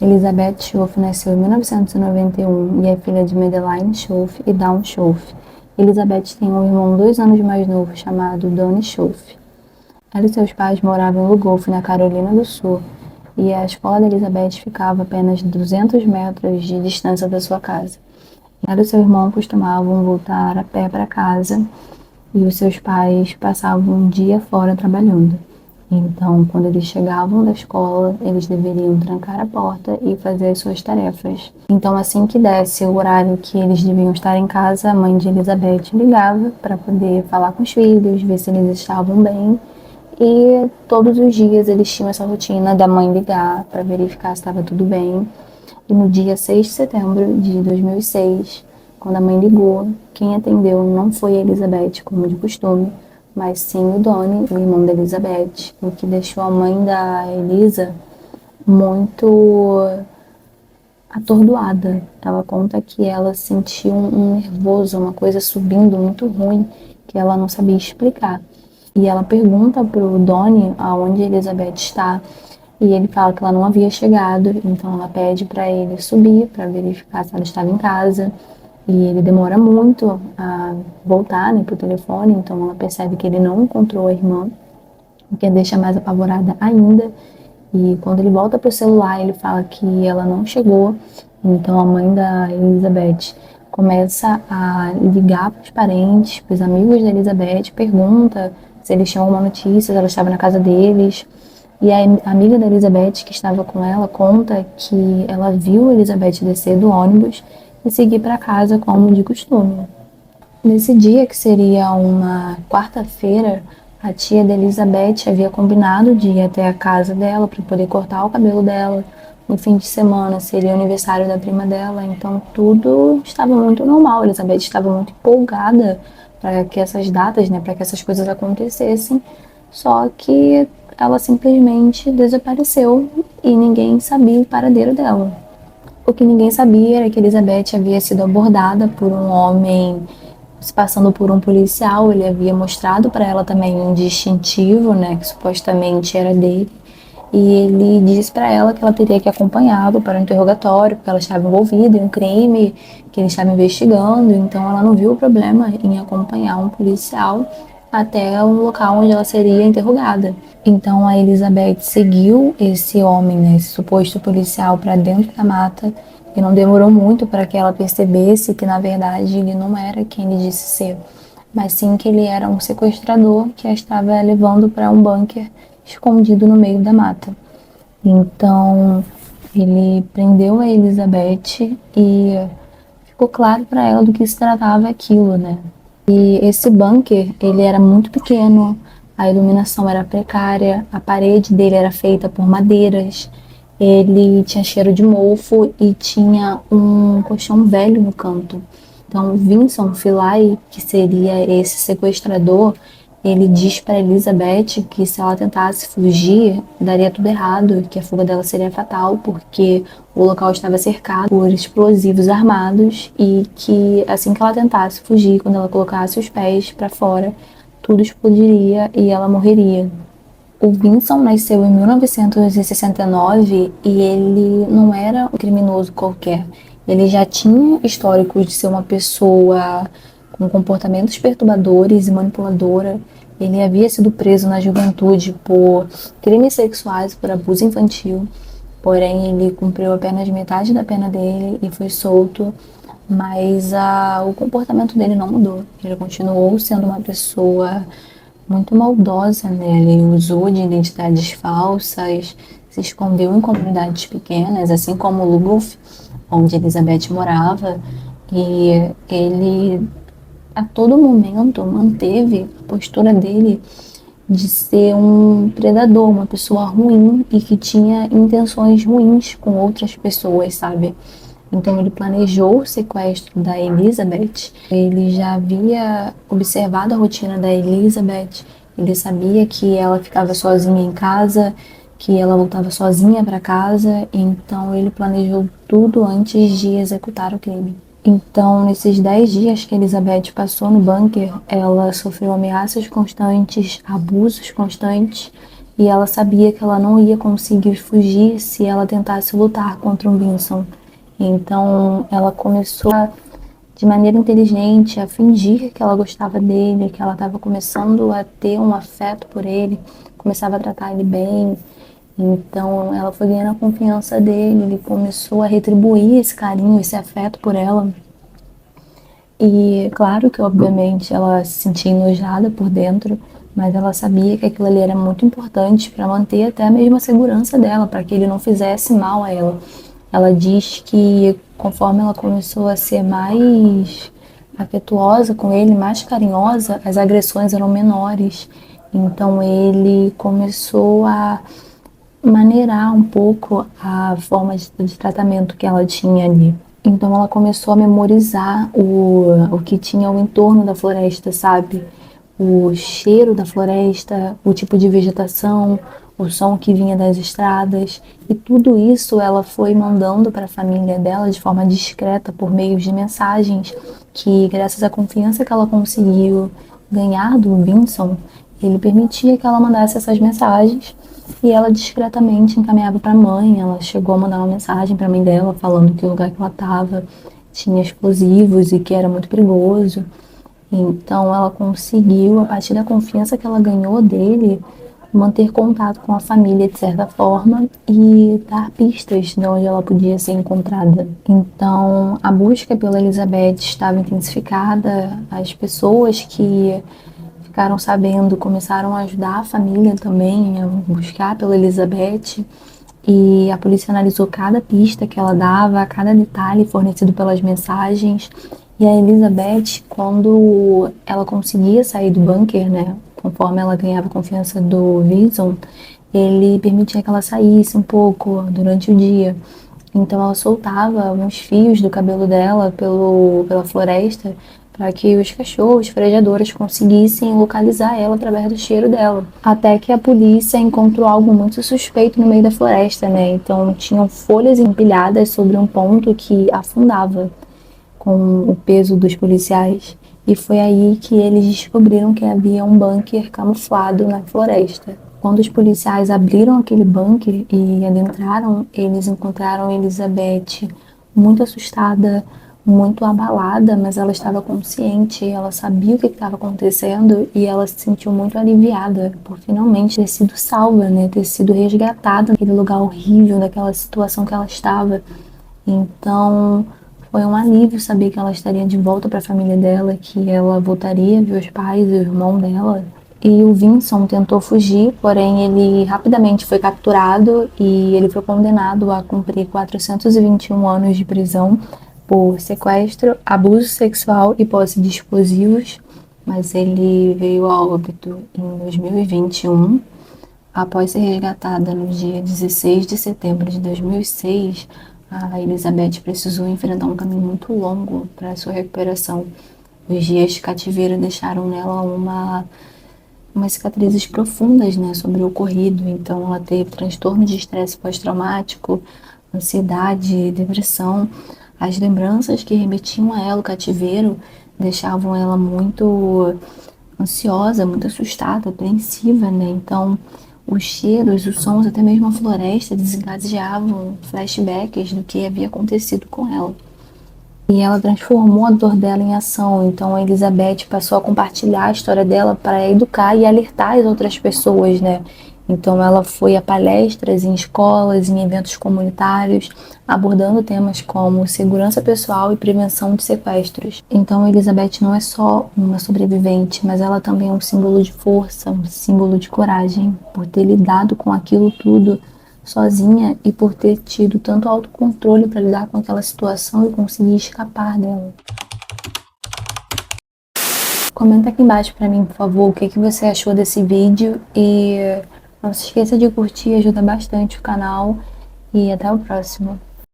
Elizabeth Schoaf nasceu em 1991 e é filha de Madeleine Schoaf e Dawn Schoaf. Elizabeth tem um irmão 2 anos mais novo chamado Donnie Schoaf. Ela e seus pais moravam em Lugoff, na Carolina do Sul, e a escola de Elizabeth ficava a apenas 200 metros de distância da sua casa. Ela e seu irmão costumavam voltar a pé para casa e os seus pais passavam um dia fora trabalhando. Então, quando eles chegavam da escola, eles deveriam trancar a porta e fazer as suas tarefas. Então, assim que desse o horário que eles deviam estar em casa, a mãe de Elizabeth ligava para poder falar com os filhos, ver se eles estavam bem. E todos os dias eles tinham essa rotina da mãe ligar para verificar se estava tudo bem. E no dia 6 de setembro de 2006, quando a mãe ligou, quem atendeu não foi a Elizabeth, como de costume, mas sim o Donnie, o irmão da Elizabeth, o que deixou a mãe da Elisa muito atordoada. Ela conta que ela sentiu um nervoso, uma coisa subindo muito ruim, que ela não sabia explicar. E ela pergunta pro Donnie aonde a Elizabeth está, e ele fala que ela não havia chegado, então ela pede para ele subir para verificar se ela estava em casa. E ele demora muito a voltar, né, pro telefone, então ela percebe que ele não encontrou a irmã, o que a deixa mais apavorada ainda. E quando ele volta pro celular, ele fala que ela não chegou. Então a mãe da Elizabeth começa a ligar para os parentes, para os amigos da Elizabeth, pergunta se eles tinham alguma notícia, se ela estava na casa deles. E a amiga da Elizabeth, que estava com ela, conta que ela viu a Elizabeth descer do ônibus e seguir para casa como de costume. Nesse dia, que seria uma quarta-feira, a tia da Elizabeth havia combinado de ir até a casa dela para poder cortar o cabelo dela. No fim de semana seria o aniversário da prima dela, então tudo estava muito normal. A Elizabeth estava muito empolgada para que essas datas, né, para que essas coisas acontecessem, só que ela simplesmente desapareceu e ninguém sabia o paradeiro dela. O que ninguém sabia era que Elizabeth havia sido abordada por um homem se passando por um policial. Ele havia mostrado para ela também um distintivo, né, que supostamente era dele, e ele disse para ela que ela teria que acompanhá-lo para o interrogatório, porque ela estava envolvida em um crime que ele estava investigando, então ela não viu o problema em acompanhar um policial até o local onde ela seria interrogada. Então a Elizabeth seguiu esse homem, né, esse suposto policial, para dentro da mata, e não demorou muito para que ela percebesse que na verdade ele não era quem ele disse ser, mas sim que ele era um sequestrador que a estava levando para um bunker escondido no meio da mata. Então ele prendeu a Elizabeth e ficou claro para ela do que se tratava aquilo, né? E esse bunker, ele era muito pequeno, a iluminação era precária, a parede dele era feita por madeiras, ele tinha cheiro de mofo e tinha um colchão velho no canto. Então, o Vincent Fillay, que seria esse sequestrador, ele diz para Elizabeth que se ela tentasse fugir, daria tudo errado, que a fuga dela seria fatal, porque o local estava cercado por explosivos armados e que assim que ela tentasse fugir, quando ela colocasse os pés para fora, tudo explodiria e ela morreria. O Vincent nasceu em 1969 e ele não era um criminoso qualquer. Ele já tinha históricos de ser uma pessoa com comportamentos perturbadores e manipuladora. Ele havia sido preso na juventude por crimes sexuais, por abuso infantil. Porém, ele cumpriu apenas metade da pena dele e foi solto. Mas o comportamento dele não mudou. Ele continuou sendo uma pessoa muito maldosa, né? Ele usou de identidades falsas, se escondeu em comunidades pequenas, assim como Lugoff, onde Elizabeth morava, e ele a todo momento manteve a postura dele de ser um predador, uma pessoa ruim e que tinha intenções ruins com outras pessoas, sabe? Então ele planejou o sequestro da Elizabeth, ele já havia observado a rotina da Elizabeth, ele sabia que ela ficava sozinha em casa, que ela voltava sozinha para casa, então ele planejou tudo antes de executar o crime. Então, nesses 10 dias que Elizabeth passou no bunker, ela sofreu ameaças constantes, abusos constantes, e ela sabia que ela não ia conseguir fugir se ela tentasse lutar contra o Vincent. Então ela começou de maneira inteligente a fingir que ela gostava dele, que ela estava começando a ter um afeto por ele, começava a tratar ele bem. Então ela foi ganhando a confiança dele, ele começou a retribuir esse carinho, esse afeto por ela. E claro que obviamente ela se sentia enojada por dentro, mas ela sabia que aquilo ali era muito importante para manter até mesmo a segurança dela, para que ele não fizesse mal a ela. Ela diz que conforme ela começou a ser mais afetuosa com ele, mais carinhosa, as agressões eram menores. Então ele começou a maneirar um pouco a forma de tratamento que ela tinha ali. Então ela começou a memorizar o que tinha ao entorno da floresta, sabe? O cheiro da floresta, o tipo de vegetação, o som que vinha das estradas. E tudo isso ela foi mandando para a família dela de forma discreta por meio de mensagens que, graças à confiança que ela conseguiu ganhar do Vincent, ele permitia que ela mandasse essas mensagens e ela discretamente encaminhava para a mãe. Ela chegou a mandar uma mensagem para a mãe dela falando que o lugar que ela estava tinha explosivos e que era muito perigoso. Então ela conseguiu, a partir da confiança que ela ganhou dele, manter contato com a família de certa forma e dar pistas de onde ela podia ser encontrada. Então a busca pela Elizabeth estava intensificada, as pessoas que ficaram sabendo, começaram a ajudar a família também a buscar pela Elizabeth, e a polícia analisou cada pista que ela dava, cada detalhe fornecido pelas mensagens. E a Elizabeth, quando ela conseguia sair do bunker, né, conforme ela ganhava a confiança do Vincent, ele permitia que ela saísse um pouco durante o dia. Então ela soltava uns fios do cabelo dela pela floresta para que os cachorros farejadores conseguissem localizar ela através do cheiro dela. Até que a polícia encontrou algo muito suspeito no meio da floresta, né? Então tinham folhas empilhadas sobre um ponto que afundava com o peso dos policiais. E foi aí que eles descobriram que havia um bunker camuflado na floresta. Quando os policiais abriram aquele bunker e adentraram, eles encontraram Elizabeth muito assustada, muito abalada, mas ela estava consciente, ela sabia o que estava acontecendo e ela se sentiu muito aliviada por finalmente ter sido salva, né? Ter sido resgatada daquele lugar horrível, daquela situação que ela estava. Então, foi um alívio saber que ela estaria de volta para a família dela, que ela voltaria a ver os pais e o irmão dela. E o Vincent tentou fugir, porém ele rapidamente foi capturado e ele foi condenado a cumprir 421 anos de prisão por sequestro, abuso sexual e posse de explosivos, mas ele veio a óbito em 2021. Após ser resgatada no dia 16 de setembro de 2006, a Elizabeth precisou enfrentar um caminho muito longo para sua recuperação. Os dias de cativeiro deixaram nela umas cicatrizes profundas, né, sobre o ocorrido. Então ela teve transtorno de estresse pós-traumático, ansiedade, depressão. As lembranças que remetiam a ela, o cativeiro, deixavam ela muito ansiosa, muito assustada, apreensiva, né? Então os cheiros, os sons, até mesmo a floresta desencadeavam flashbacks do que havia acontecido com ela. E ela transformou a dor dela em ação. Então a Elizabeth passou a compartilhar a história dela para educar e alertar as outras pessoas, né? Então ela foi a palestras em escolas, em eventos comunitários, abordando temas como segurança pessoal e prevenção de sequestros. Então Elizabeth não é só uma sobrevivente, mas ela também é um símbolo de força, um símbolo de coragem, por ter lidado com aquilo tudo sozinha e por ter tido tanto autocontrole para lidar com aquela situação e conseguir escapar dela. Comenta aqui embaixo para mim, por favor, o que você achou desse vídeo e não se esqueça de curtir, ajuda bastante o canal e até o próximo.